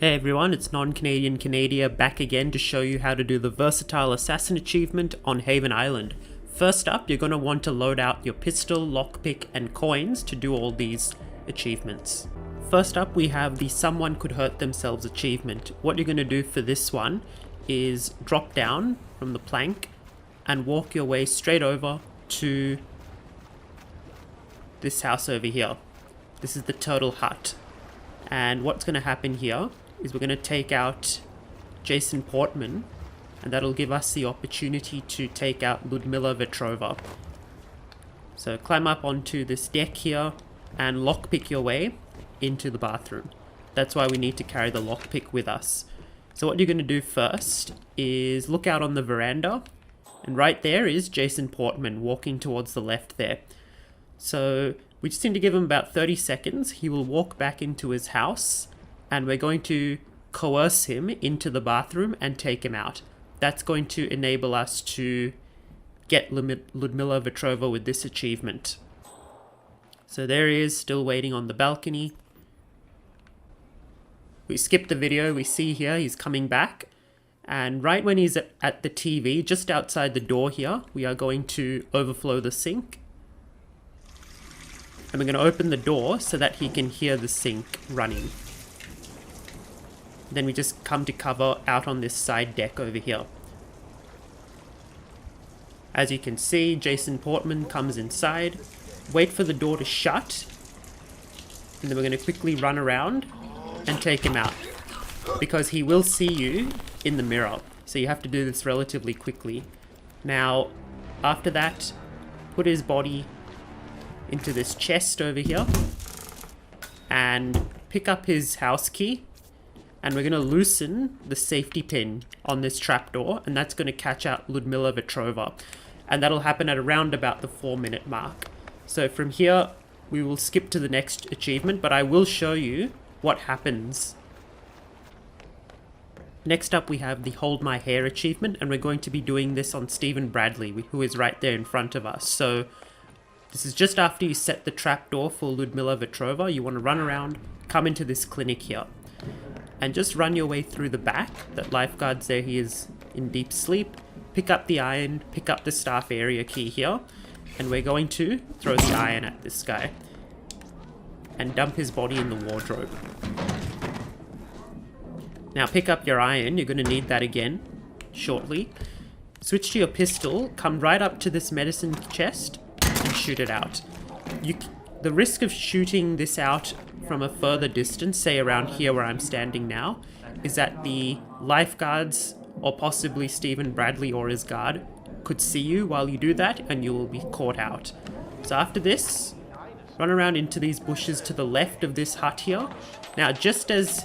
Hey everyone, it's Non-Canadian Canadia back again to show you how to do the Versatile Assassin achievement on Haven Island. First up, you're going to want to load out your pistol, lockpick and coins to do all these achievements. First up, we have the Someone Could Hurt Themselves achievement. What you're going to do for this one is drop down from the plank and walk your way straight over to this house over here. This is the Turtle Hut. And what's going to happen here is we're going to take out Jason Portman, and that'll give us the opportunity to take out Ludmila Vetrova. So climb up onto this deck here and lockpick your way into the bathroom. That's why we need to carry the lockpick with us. So what you're going to do first is look out on the veranda, and right there is Jason Portman walking towards the left there. So we just need to give him about 30 seconds. He will walk back into his house, and we're going to coerce him into the bathroom and take him out. That's going to enable us to get Ludmila Vetrova with this achievement. So there he is, still waiting on the balcony. We skip the video, we see here he's coming back. And right when he's at the TV, just outside the door here, we are going to overflow the sink. And we're going to open the door so that he can hear the sink running. Then we just come to cover out on this side deck over here. As you can see, Jason Portman comes inside. Wait for the door to shut. And then we're going to quickly run around and take him out. Because he will see you in the mirror. So you have to do this relatively quickly. Now, after that, put his body into this chest over here. And pick up his house key. And we're going to loosen the safety pin on this trapdoor, and that's going to catch out Ludmila Vetrova. And that'll happen at around about the 4-minute mark. So from here, we will skip to the next achievement, but I will show you what happens. Next up, we have the Hold My Hair achievement, and we're going to be doing this on Stephen Bradley, who is right there in front of us. So this is just after you set the trapdoor for Ludmila Vetrova. You want to run around, come into this clinic here. And just run your way through the back. That lifeguard's there, he is in deep sleep. Pick up the iron, pick up the staff area key here. And we're going to throw the iron at this guy. And dump his body in the wardrobe. Now pick up your iron, you're going to need that again shortly. Switch to your pistol, come right up to this medicine chest and shoot it out. The risk of shooting this out from a further distance, say around here where I'm standing now, is that the lifeguards or possibly Stephen Bradley or his guard could see you while you do that and you will be caught out. So after this, run around into these bushes to the left of this hut here. Now just as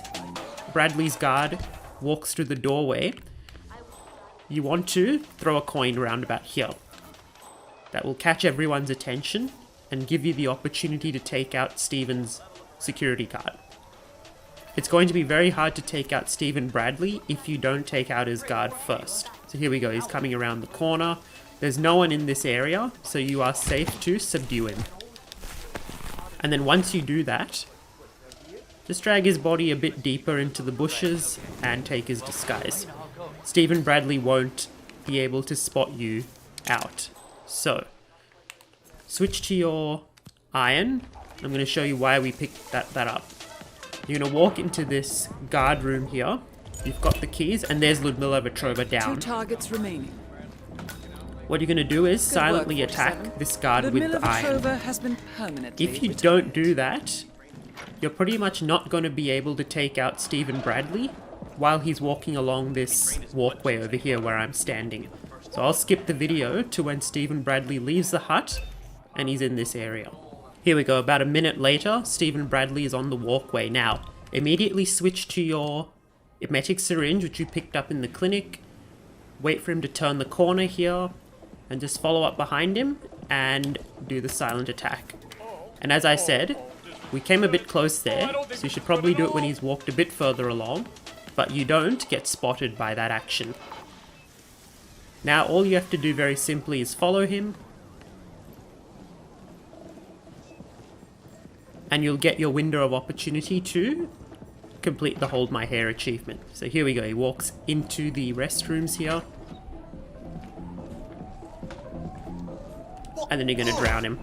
Bradley's guard walks through the doorway, you want to throw a coin around about here. That will catch everyone's attention and give you the opportunity to take out Stephen's security guard. It's going to be very hard to take out Stephen Bradley if you don't take out his guard first. So here we go, he's coming around the corner. There's no one in this area, so you are safe to subdue him. And then once you do that, just drag his body a bit deeper into the bushes and take his disguise. Stephen Bradley won't be able to spot you out. So switch to your iron. I'm going to show you why we picked that up. You're going to walk into this guard room here. You've got the keys, and there's Ludmila Vetrova down. 2 targets remaining. What you're going to do is silently attack this guard with the iron. Has been permanently if you don't do that, you're pretty much not going to be able to take out Stephen Bradley while he's walking along this walkway over here where I'm standing. So I'll skip the video to when Stephen Bradley leaves the hut and he's in this area. Here we go, about a minute later, Stephen Bradley is on the walkway. Now, immediately switch to your emetic syringe, which you picked up in the clinic. Wait for him to turn the corner here, and just follow up behind him, and do the silent attack. And as I said, we came a bit close there, so you should probably do it when he's walked a bit further along, but you don't get spotted by that action. Now, all you have to do very simply is follow him, and you'll get your window of opportunity to complete the Hold My Hair achievement. So here we go. He walks into the restrooms here. And then you're going to drown him.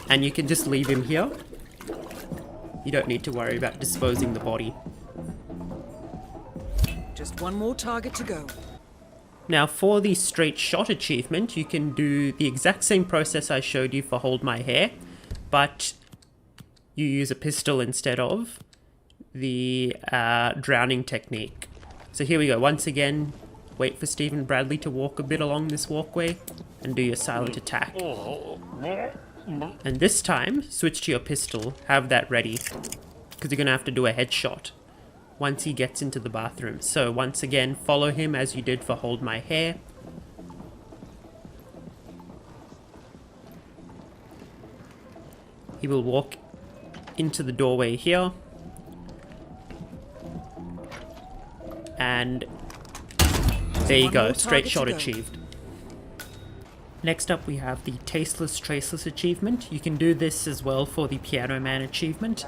And you can just leave him here. You don't need to worry about disposing the body. Just one more target to go. Now for the straight shot achievement, you can do the exact same process I showed you for Hold My Hair, but you use a pistol instead of the drowning technique. So here we go. Once again, wait for Stephen Bradley to walk a bit along this walkway and do your silent attack. And this time, switch to your pistol, have that ready, because you're going to have to do a headshot once he gets into the bathroom. So once again, follow him as you did for Hold My Hair. He will walk into the doorway here. And there you go, straight shot achieved. Next up we have the Tasteless, Traceless achievement. You can do this as well for the Piano Man achievement.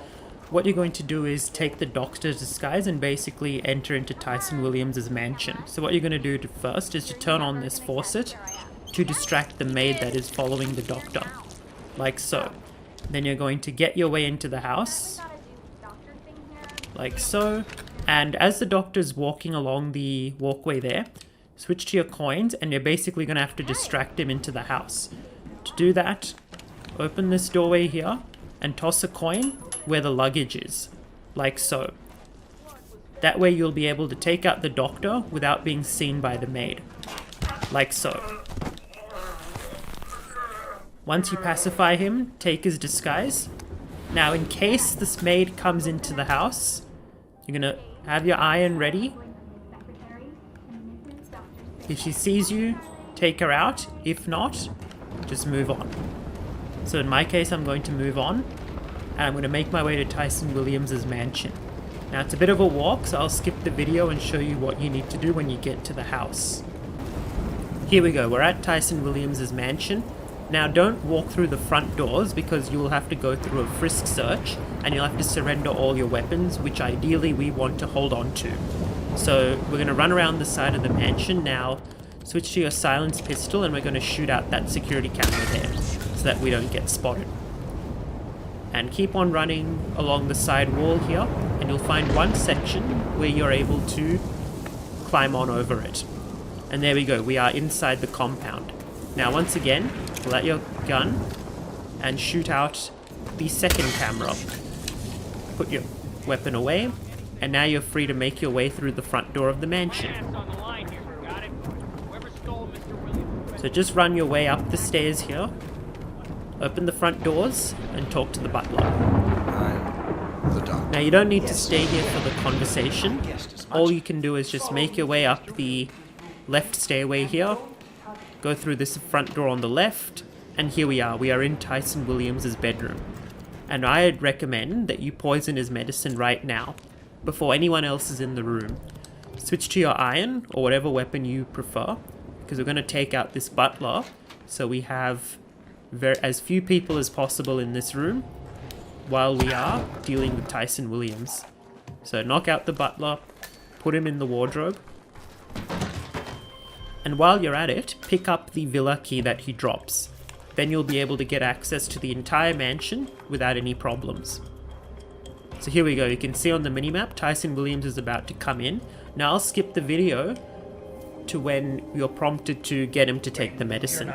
What you're going to do is take the doctor's disguise and basically enter into Tyson Williams' mansion. So what you're going to do first is to turn on this faucet to distract the maid that is following the doctor, like so. Then you're going to get your way into the house, like so. And as the doctor's walking along the walkway there, switch to your coins and you're basically going to have to distract him into the house. To do that, open this doorway here and toss a coin where the luggage is, like so. That way you'll be able to take out the doctor without being seen by the maid, like so. Once you pacify him, take his disguise. Now in case this maid comes into the house, you're going to have your iron ready. If she sees you, take her out. If not, just move on. So in my case, I'm going to move on. And I'm going to make my way to Tyson Williams' mansion. Now it's a bit of a walk, so I'll skip the video and show you what you need to do when you get to the house. Here we go, we're at Tyson Williams' mansion. Now don't walk through the front doors because you will have to go through a frisk search and you'll have to surrender all your weapons, which ideally we want to hold on to. So we're going to run around the side of the mansion now, switch to your silenced pistol, and we're going to shoot out that security camera there so that we don't get spotted. And keep on running along the side wall here and you'll find one section where you're able to climb on over it. And there we go, we are inside the compound. Now once again, pull out your gun and shoot out the second camera. Put your weapon away, and now you're free to make your way through the front door of the mansion. So just run your way up the stairs here, open the front doors, and talk to the butler. Now you don't need to stay here for the conversation. All you can do is just make your way up the left stairway here, go through this front door on the left, and here we are in Tyson Williams' bedroom. And I'd recommend that you poison his medicine right now, before anyone else is in the room. Switch to your iron, or whatever weapon you prefer, because we're going to take out this butler, so we have as few people as possible in this room, while we are dealing with Tyson Williams. So knock out the butler, put him in the wardrobe, and while you're at it, pick up the villa key that he drops. Then you'll be able to get access to the entire mansion without any problems. So here we go, you can see on the minimap, Tyson Williams is about to come in. Now I'll skip the video to when you're prompted to get him to take the medicine.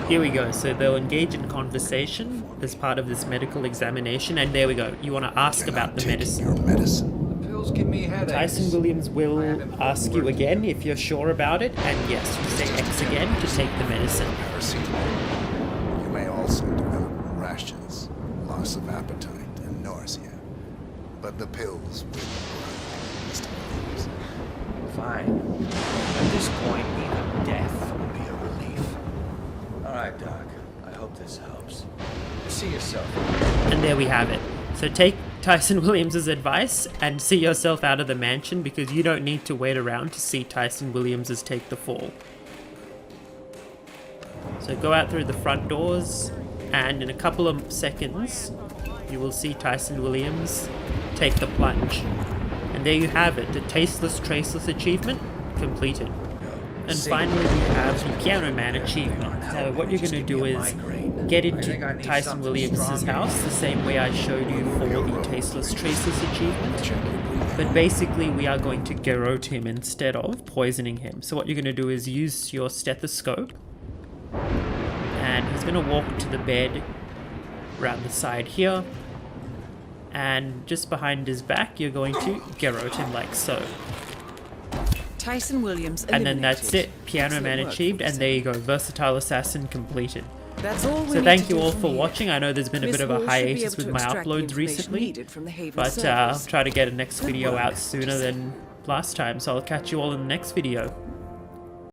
Here we go, so they'll engage in conversation as part of this medical examination, and there we go, you want to ask about the medicine. The pills give me headaches. Tyson Williams will ask you again if you're sure about it, and yes, you say X again to take the medicine. You may also develop rashes, loss of appetite, and nausea. But the pills will work, Mr. Williams. Fine. At this point, even death would be a relief. All right, Doc. I hope this helps. See yourself. And there we have it. So take Tyson Williams' advice and see yourself out of the mansion, because you don't need to wait around to see Tyson Williams take the fall. So go out through the front doors, And in a couple of seconds, you will see Tyson Williams take the plunge. And there you have it, the Tasteless, Traceless achievement completed. And finally we have the Piano Man achievement. Now what you're going to do is get into Tyson Williams' house the same way I showed you for the Tasteless, Traceless achievement. But basically we are going to garrote him instead of poisoning him. So what you're going to do is use your stethoscope. And he's going to walk to the bed around the side here. And just behind his back you're going to garrote him like so. Tyson Williams And then that's eliminated. it. Piano Man Excellent work, achieved, and 47. there you go. Versatile Assassin completed. That's all we So need thank to you do all from for here. watching. I know there's been a Miss bit of a Wall should be hiatus able with to my extract the uploads information recently, needed from the Haven but I'll servers. try to get a next Good video work, out sooner than last time. So I'll catch you all in the next video.